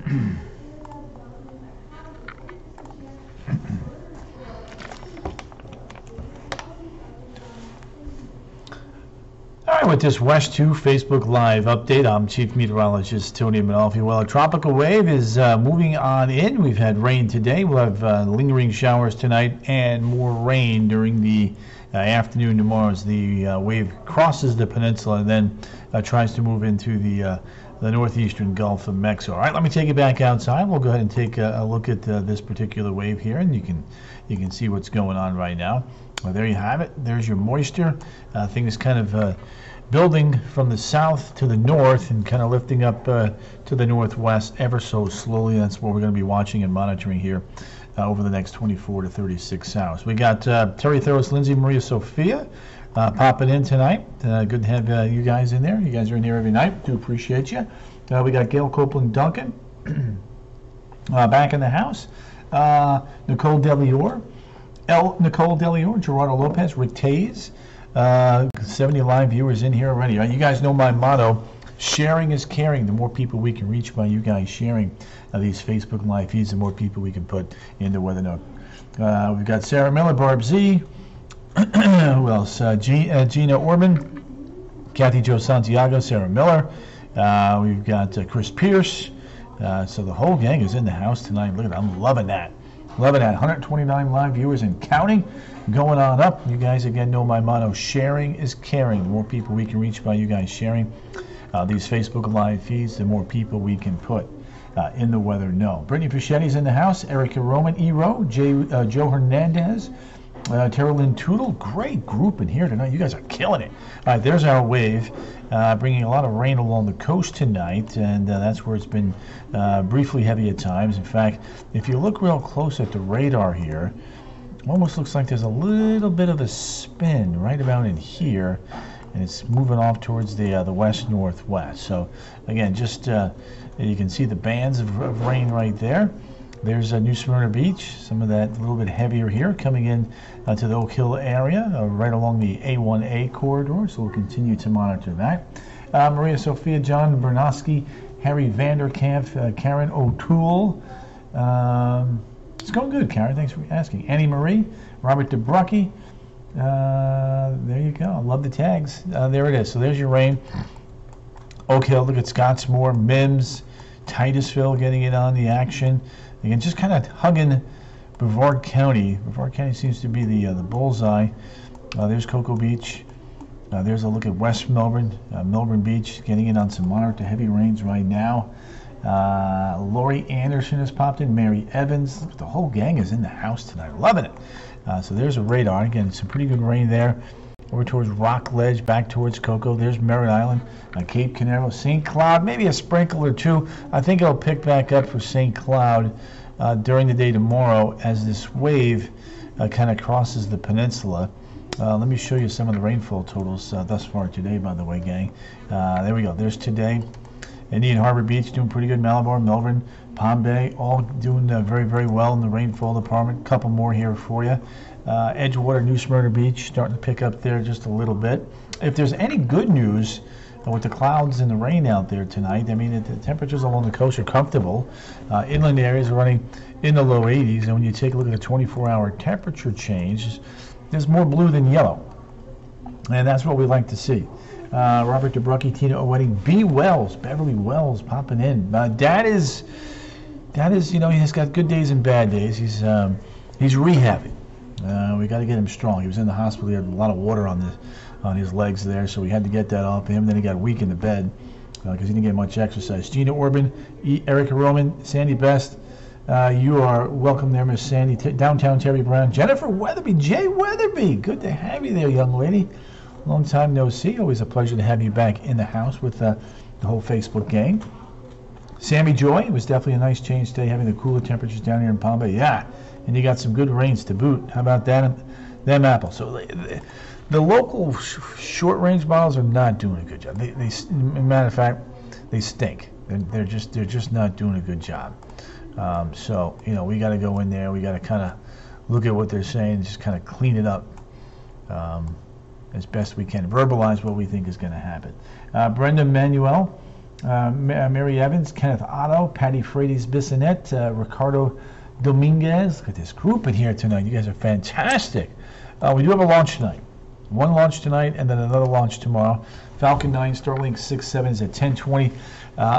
All right, with this West 2 Facebook Live update, I'm Chief Meteorologist Tony Manolfi. Well, a tropical wave is moving on in. We've had rain today. We'll have lingering showers tonight and more rain during the afternoon tomorrow as the wave crosses the peninsula and then tries to move into the northeastern Gulf of Mexico. All right, let me take you back outside. We'll go ahead and take a look at this particular wave here, and you can see what's going on right now. Well, there you have it. There's your moisture. Things kind of building from the south to the north and kind of lifting up to the northwest ever so slowly. That's what we're going to be watching and monitoring here over the next 24 to 36 hours. We got Terry Thoros, Lindsay, Maria Sophia popping in tonight. Good to have you guys in there. You guys are in here every night. Do appreciate you. We got Gail Copeland Duncan back in the house. Nicole Delior. Nicole Delior, Gerardo Lopez, Rick Tays, 70 live viewers in here already. You guys know my motto, sharing is caring. The more people we can reach by you guys sharing these Facebook live feeds, the more people we can put in the Weather Nook. We've got Sarah Miller, Barb Z, who else? Gina Orban, Kathy Jo Santiago, Sarah Miller. We've got Chris Pierce. So the whole gang is in the house tonight. Look at that. I'm loving that. Loving that. 129 live viewers and counting, going on up. You guys again know my motto, sharing is caring. The more people we can reach by you guys sharing these Facebook live feeds, the more people we can put in the Weather Know. Brittany Pichetti's in the house. Erica Roman, E-Ro, Joe Hernandez, Tara Lynn Tootle. Great group in here tonight. You guys are killing it. All right, there's our wave, bringing a lot of rain along the coast tonight, and that's where it's been briefly heavy at times. In fact, if you look real close at the radar here, it almost looks like there's a little bit of a spin right about in here, and it's moving off towards the west-northwest. So again, just you can see the bands of rain right there. There's New Smyrna Beach, some of that a little bit heavier here coming in to the Oak Hill area, right along the A1A corridor, so we'll continue to monitor that. Maria Sophia, John Bernosky, Harry Vanderkamp, Karen O'Toole. It's going good, Karen, thanks for asking. Annie Marie, Robert DeBrucky. There you go, I love the tags. There it is, so there's your rain. Oak Hill, look at Scottsmore, Mims, Titusville getting in on the action. Again, just kind of hugging Brevard County. Brevard County seems to be the bullseye. There's Cocoa Beach. There's a look at West Melbourne. Melbourne Beach getting in on some moderate to heavy rains right now. Lori Anderson has popped in. Mary Evans. The whole gang is in the house tonight. Loving it. So there's a radar. Again, some pretty good rain there. Over towards Rockledge, back towards Cocoa. There's Merritt Island, Cape Canaveral, St. Cloud, maybe a sprinkle or two. I think it'll pick back up for St. Cloud during the day tomorrow as this wave kind of crosses the peninsula. Let me show you some of the rainfall totals thus far today, by the way, gang. There we go. There's today. Indian Harbor Beach doing pretty good. Malabar, Melbourne, Palm Bay, all doing very, very well in the rainfall department. A couple more here for you. Edgewater, New Smyrna Beach, starting to pick up there just a little bit. If there's any good news with the clouds and the rain out there tonight, I mean, the temperatures along the coast are comfortable. Inland areas are running in the low 80s, and when you take a look at the 24-hour temperature change, there's more blue than yellow, and that's what we like to see. Robert DeBrucky, Tina O'Wedding, B. Wells, Beverly Wells popping in. Dad is, you know, he's got good days and bad days. He's rehabbing. We got to get him strong. He was in the hospital. He had a lot of water on his legs there, so we had to get that off him. Then he got weak in the bed because he didn't get much exercise. Gina Orban, Erica Roman, Sandy Best, you are welcome there, Miss Sandy. Downtown Terry Brown, Jennifer Weatherby, Jay Weatherby. Good to have you there, young lady. Long time no see. Always a pleasure to have you back in the house with the whole Facebook gang. Sammy Joy, it was definitely a nice change today, having the cooler temperatures down here in Palm Bay. Yeah, and you got some good rains to boot. How about that? Them apples. So the local short-range models are not doing a good job. They matter of fact, they stink. They're just not doing a good job. So you know, we got to go in there. We got to kind of look at what they're saying, just kind of clean it up as best we can. Verbalize what we think is going to happen. Brenda Manuel, Mary Evans, Kenneth Otto, Patty Frades Bissonette, Ricardo Dominguez. Look at this group in here tonight. You guys are fantastic. We do have a launch tonight. One launch tonight and then another launch tomorrow. Falcon 9, Starlink 6.7 is at 10:20.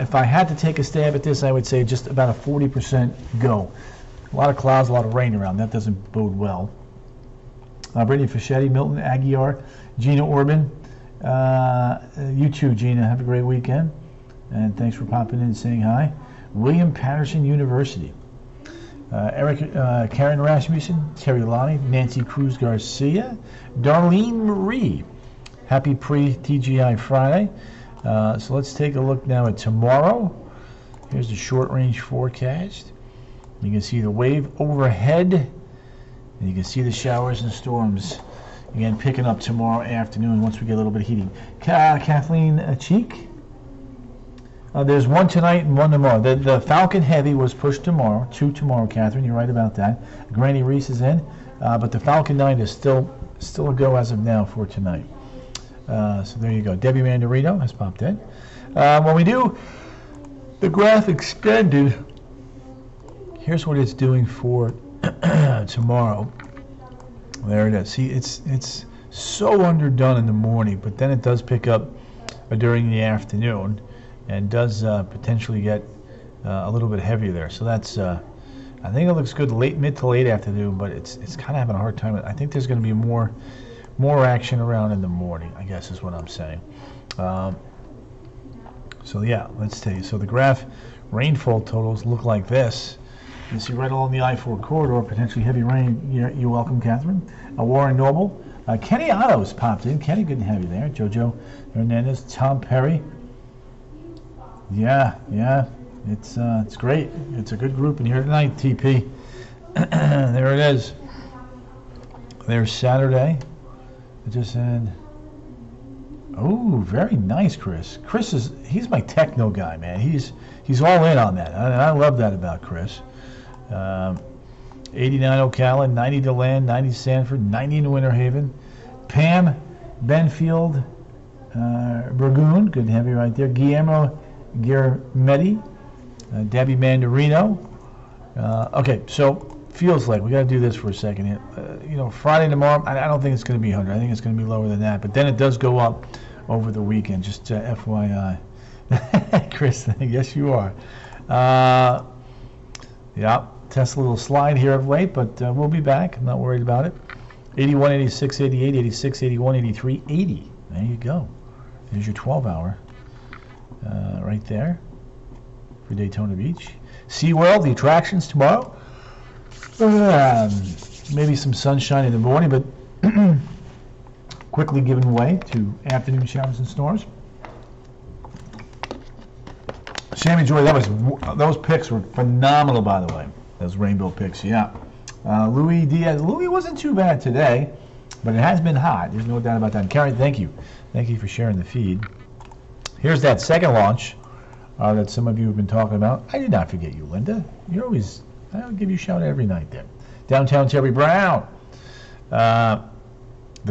If I had to take a stab at this, I would say just about a 40% go. A lot of clouds, a lot of rain around. That doesn't bode well. Brittany Fischetti, Milton Aguiar, Gina Orban. You too, Gina. Have a great weekend. And thanks for popping in and saying hi. William Patterson University. Karen Rasmussen, Terry Lonnie, Nancy Cruz Garcia, Darlene Marie. Happy pre-TGI Friday. So let's take a look now at tomorrow. Here's the short range forecast. You can see the wave overhead, and you can see the showers and storms again picking up tomorrow afternoon once we get a little bit of heating. Kathleen Cheek. There's one tonight and one tomorrow. The Falcon Heavy was pushed tomorrow, 2 tomorrow, Catherine. You're right about that. Granny Reese is in, but the Falcon 9 is still a go as of now for tonight. So there you go. Debbie Mandarino has popped in. When we do the graph extended, here's what it's doing for tomorrow. There it is. See, it's so underdone in the morning, but then it does pick up during the afternoon. And does potentially get a little bit heavier there. So that's, I think it looks good mid to late afternoon, but it's kind of having a hard time. I think there's going to be more action around in the morning, I guess is what I'm saying. So yeah, let's take. So the graph rainfall totals look like this. You see right along the I-4 corridor, potentially heavy rain. You're welcome, Catherine. Warren Noble. Kenny Otto's popped in. Kenny, good to have you there. Jojo Hernandez, Tom Perry. Yeah, it's great. It's a good group in here tonight, TP. There it is. There's Saturday. I just said, oh, very nice, Chris. He's my techno guy, man. He's all in on that, and I love that about Chris. 89 Ocala, 90 DeLand, 90 Sanford, 90 in Winter Haven. Pam Benfield, Burgoon, good to have you right there. Guillermo Girametti, Debbie Mandarino. Okay, so feels like we got to do this for a second here. Friday tomorrow, I don't think it's going to be 100. I think it's going to be lower than that. But then it does go up over the weekend, just FYI. Chris, yes, you are. Yeah, test a little slide here of late, but we'll be back. I'm not worried about it. 81, 86, 88, 86, 81, 83, 80. There you go. There's your 12-hour. Right there for Daytona Beach. SeaWorld, the attractions tomorrow. Maybe some sunshine in the morning, but quickly giving way to afternoon showers and storms. Sammy Joy, those picks were phenomenal, by the way. Those rainbow picks, yeah. Louis Diaz. Louis wasn't too bad today, but it has been hot. There's no doubt about that. And Karen, thank you. Thank you for sharing the feed. Here's that second launch that some of you have been talking about. I did not forget you, Linda. I'll give you a shout out every night there. Downtown Terry Brown. The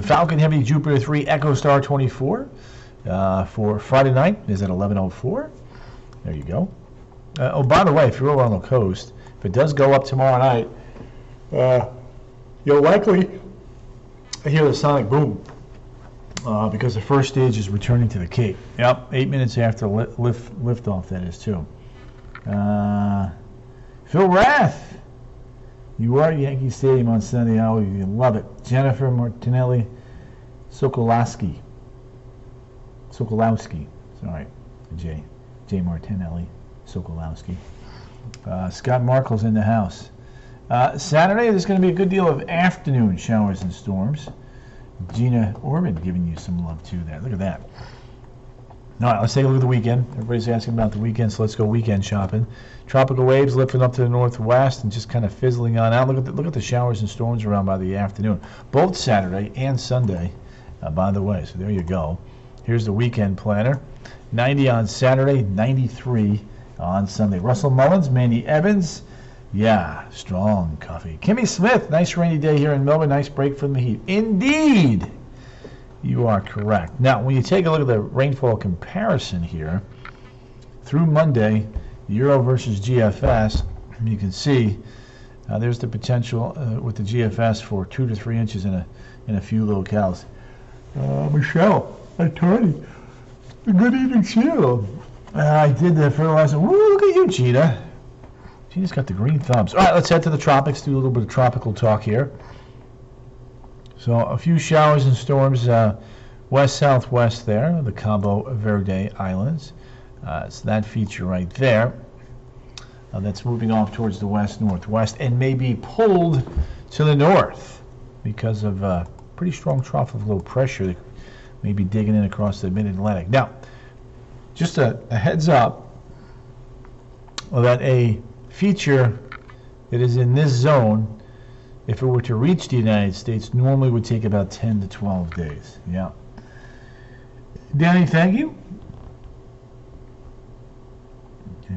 Falcon Heavy Jupiter 3 Echo Star 24 for Friday night is at 11:04. There you go. Oh, by the way, if you're over on the coast, if it does go up tomorrow night, you'll likely hear the sonic boom. Because the first stage is returning to the Cape. Yep, 8 minutes after lift off, that is, too. Phil Rath, you are at Yankee Stadium on Sunday. Oh, you love it. Jennifer Martinelli Sokolowski. Sorry, J. Martinelli Sokolowski. Scott Markle's in the house. Saturday, there's going to be a good deal of afternoon showers and storms. Gina Orban giving you some love too there. Look at that. All right, let's take a look at the weekend. Everybody's asking about the weekend, so let's go weekend shopping. Tropical waves lifting up to the northwest and just kind of fizzling on out. Look at the showers and storms around by the afternoon, both Saturday and Sunday, by the way. So there you go. Here's the weekend planner. 90 on Saturday, 93 on Sunday. Russell Mullins, Mandy Evans. Yeah, strong coffee. Kimmy Smith, nice rainy day here in Melbourne. Nice break from the heat. Indeed, you are correct. Now, when you take a look at the rainfall comparison here, through Monday, Euro versus GFS, you can see there's the potential with the GFS for 2 to 3 inches in a few locales. Michelle, Tony, good evening to you. I did the fertilizer. Woo, look at you, Gina. Gina's got the green thumbs. All right, let's head to the tropics, do a little bit of tropical talk here. So a few showers and storms west-southwest there, the Cabo Verde Islands. It's that feature right there. That's moving off towards the west-northwest and may be pulled to the north because of pretty strong trough of low pressure that may be digging in across the mid-Atlantic. Now, just a heads up that a feature that is in this zone, if it were to reach the United States, normally would take about 10 to 12 days. Yeah. Danny, thank you. Okay,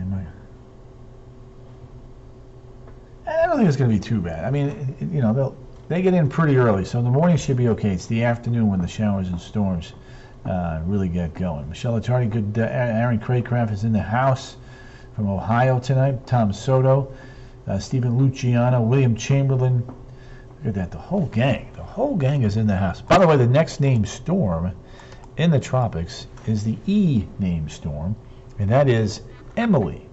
I don't think it's going to be too bad. I mean, you know, they get in pretty early, so the morning should be okay. It's the afternoon when the showers and storms really get going. Michelle Attardi, good. Aaron Craycraft is in the house from Ohio tonight. Tom Soto, Stephen Luciano, William Chamberlain. Look at that, the whole gang. The whole gang is in the house. By the way, the next named storm in the tropics is the E named storm, and that is Emily.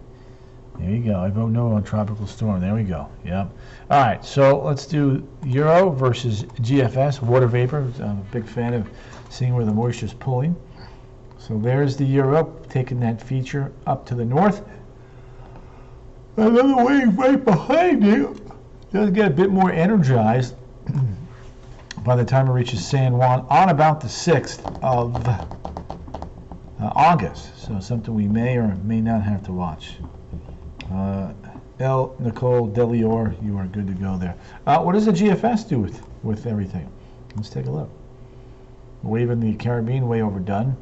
There you go. I vote no on tropical storm. There we go. Yep. All right, so let's do Euro versus GFS, water vapor. I'm a big fan of seeing where the moisture is pulling. So there's the Euro, taking that feature up to the north. Another wave right behind you. Does get a bit more energized by the time it reaches San Juan on about the 6th of August. So something we may or may not have to watch. Nicole Delior, you are good to go there. What does the GFS do with everything? Let's take a look. Wave in the Caribbean, way overdone.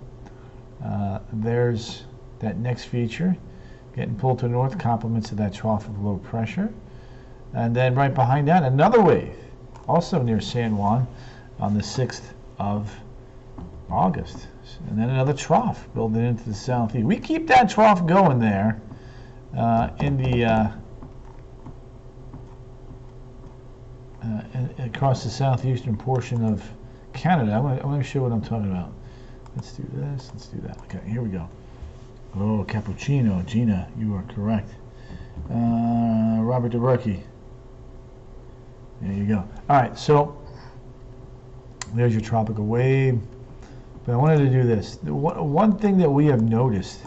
There's that next feature, getting pulled to the north, complements of that trough of low pressure. And then right behind that, another wave, also near San Juan on the 6th of August. And then another trough building into the southeast. We keep that trough going there in the across the southeastern portion of Canada. I want to show what I'm talking about. Let's do this. Let's do that. Okay, here we go. Oh, cappuccino, Gina, you are correct. Robert DeBurkey. There you go. All right, so there's your tropical wave. But I wanted to do this. One thing that we have noticed,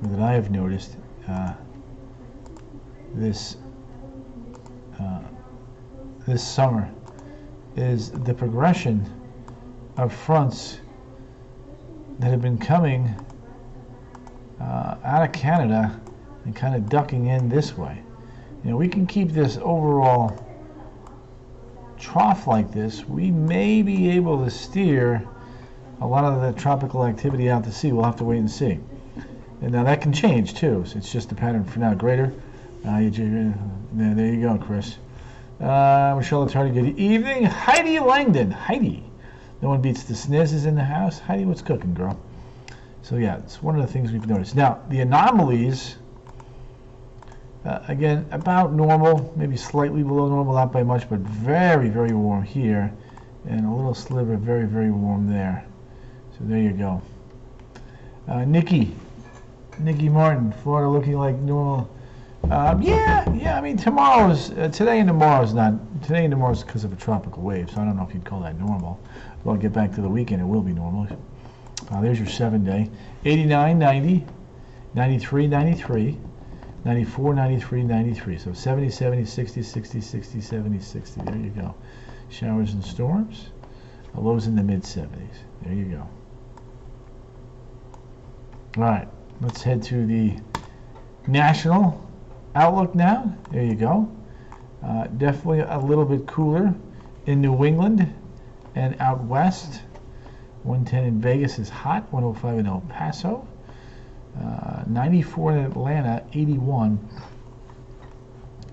or that I have noticed, this summer, is the progression of fronts that have been coming out of Canada and kind of ducking in this way. You know, we can keep this overall trough like this. We may be able to steer a lot of the tropical activity out to sea. We'll have to wait and see. And now that can change too. So it's just a pattern for now. Greater. There you go, Chris. Michelle Attardi, good evening. Heidi Langdon. Heidi. No one beats the snizzes in the house. Heidi, what's cooking, girl? So yeah, it's one of the things we've noticed. Now, the anomalies, again, about normal, maybe slightly below normal, not by much, but very, very warm here, and a little sliver, very, very warm there. So there you go. Nikki Martin, Florida looking like normal. Yeah, I mean, today and tomorrow's not, today and tomorrow's because of a tropical wave, so I don't know if you'd call that normal. Well, I'll get back to the weekend, it will be normal. There's your 7-day. 89, 90, 93, 93, 94, 93, 93. So 70, 70, 60, 60, 60, 70, 60. There you go. Showers and storms. Lows in the mid-70s. There you go. All right, let's head to the national outlook now. There you go. Definitely a little bit cooler in New England and out west. 110 in Vegas is hot. 105 in El Paso. 94 in Atlanta. 81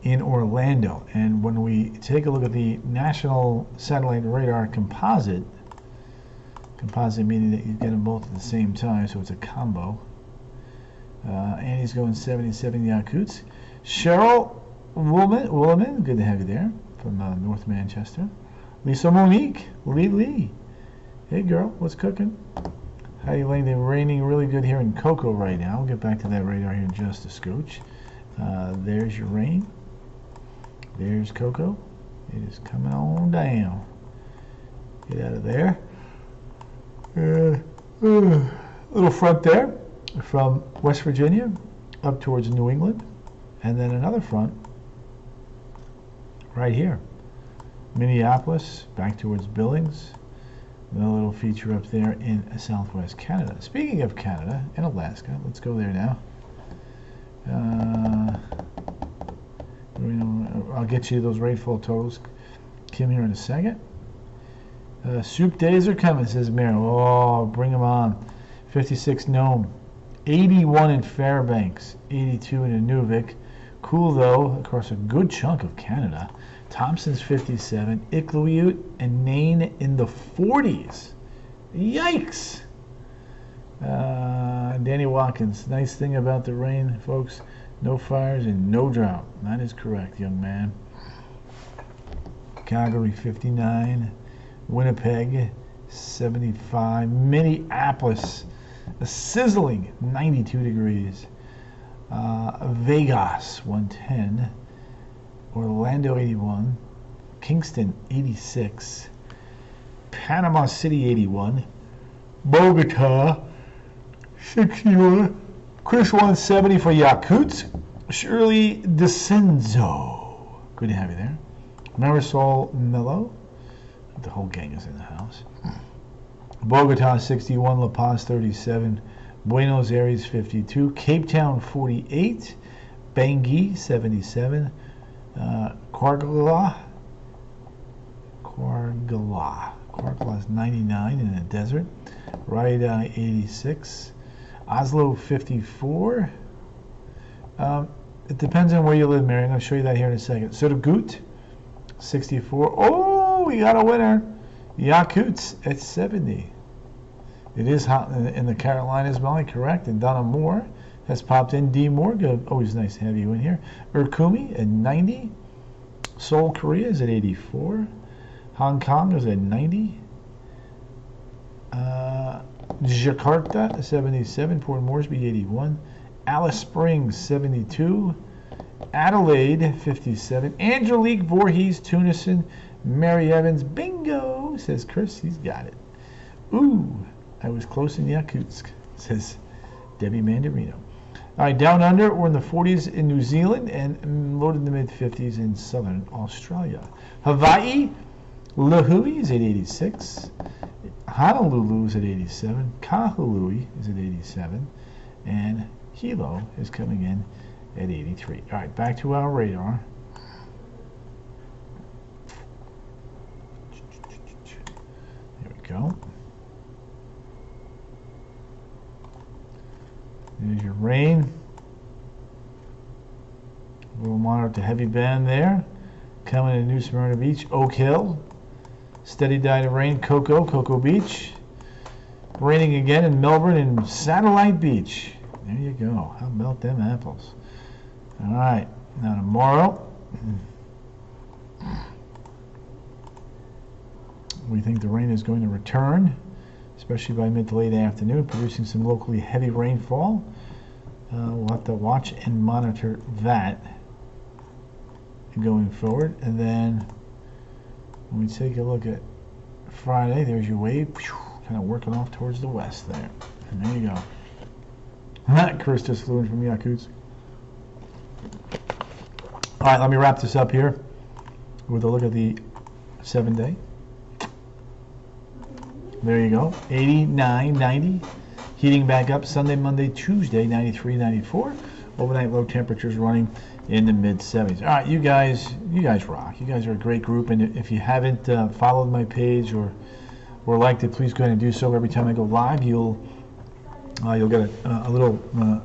in Orlando. And when we take a look at the National Satellite Radar composite meaning that you get them both at the same time, so it's a combo. Annie's going 77 Yakutsk. Cheryl Woolman, good to have you there, from North Manchester. Lisa Monique, Lee. Hey girl, what's cooking? How you laying? They're raining really good here in Cocoa right now. We'll get back to that radar here in just a scooch. There's your rain. There's Cocoa. It is coming on down. Get out of there. Little front there from West Virginia up towards New England. And then another front right here. Minneapolis, back towards Billings. Another little feature up there in southwest Canada. Speaking of Canada and Alaska, let's go there now. I'll get you those rainfall totals, Kim, here in a second. Soup days are coming, says Mayor. Oh, bring them on. 56 Nome, 81 in Fairbanks, 82 in Inuvik. Cool though across a good chunk of Canada. Thompson's 57, Iqaluit and Nain in the 40s. Yikes! Danny Watkins, nice thing about the rain, folks, no fires and no drought. That is correct, young man. Calgary 59, Winnipeg 75, Minneapolis a sizzling 92 degrees. Vegas 110, Orlando 81, Kingston 86, Panama City 81, Bogota 61, Chris 170 for Yakutsk, Shirley DeCenzo, good to have you there. Marisol Mello, the whole gang is in the house. Bogota 61, La Paz 37, Buenos Aires 52, Cape Town 48, Bangui 77, Kwargala is 99 in the desert, Raida 86, Oslo 54. It depends on where you live, Mary. I'm going to show you that here in a second. Surgut 64. Oh, we got a winner. Yakutsk at 70. It is hot in the Carolinas, Molly, correct. And Donna Moore has popped in. D. Moore, good. Always nice to have you in here. Urkumi at 90. Seoul, Korea is at 84. Hong Kong is at 90. Jakarta 77. Port Moresby 81. Alice Springs 72. Adelaide 57. Angelique Voorhees, Tunison. Mary Evans, bingo, says Chris. He's got it. Ooh, I was close in Yakutsk, says Debbie Mandarino. All right, down under, we're in the 40s in New Zealand and low to the mid-50s in southern Australia. Hawaii, Lahui is at 86. Honolulu is at 87. Kahului is at 87. And Hilo is coming in at 83. All right, back to our radar. There we go. There's your rain. We'll monitor the heavy band there. Coming to New Smyrna Beach, Oak Hill. Steady diet of rain, Cocoa Beach. Raining again in Melbourne and Satellite Beach. There you go. How about them apples? All right. Now tomorrow, we think the rain is going to return, especially by mid to late afternoon, producing some locally heavy rainfall. We'll have to watch and monitor that going forward. And then when we take a look at Friday, there's your wave, kind of working off towards the west there. And there you go. Chris just flew in from Yakutsk. All right, let me wrap this up here with a look at the 7-day. There you go, 89, 90. Heating back up Sunday, Monday, Tuesday, 93, 94. Overnight low temperatures running in the mid-70s. All right, you guys rock. You guys are a great group, and if you haven't followed my page or liked it, please go ahead and do so. Every time I go live, you'll get a little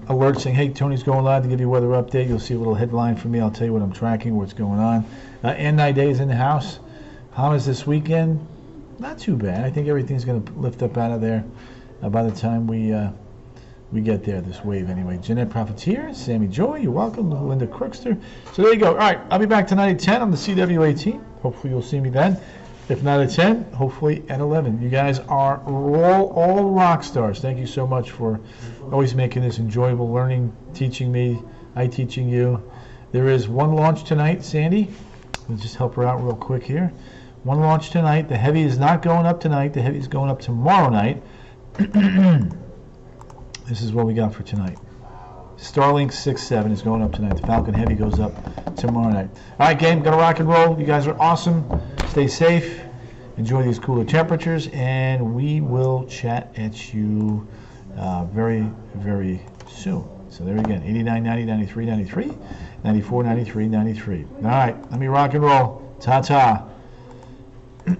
alert saying, hey, Tony's going live to give you a weather update. You'll see a little headline from me. I'll tell you what I'm tracking, what's going on. N9 days in the house. Hamas this weekend. Not too bad. I think everything's going to lift up out of there by the time we we get there, this wave anyway. Jeanette Profiteer, Sammy Joy, you're welcome. Linda Crookster. So there you go. All right, I'll be back tonight at 10 on the CW18. Hopefully you'll see me then. If not at 10, hopefully at 11. You guys are all rock stars. Thank you so much for always making this enjoyable, learning, teaching me, I teaching you. There is one launch tonight, Sandy. Let's just help her out real quick here. One launch tonight. The Heavy is not going up tonight. The Heavy is going up tomorrow night. This is what we got for tonight. Starlink 6.7 is going up tonight. The Falcon Heavy goes up tomorrow night. All right, gang, gonna rock and roll. You guys are awesome. Stay safe. Enjoy these cooler temperatures, and we will chat at you very, very soon. So there again, 89, 90, 93, 93, 94, 93, 93. All right, let me rock and roll. Ta-ta.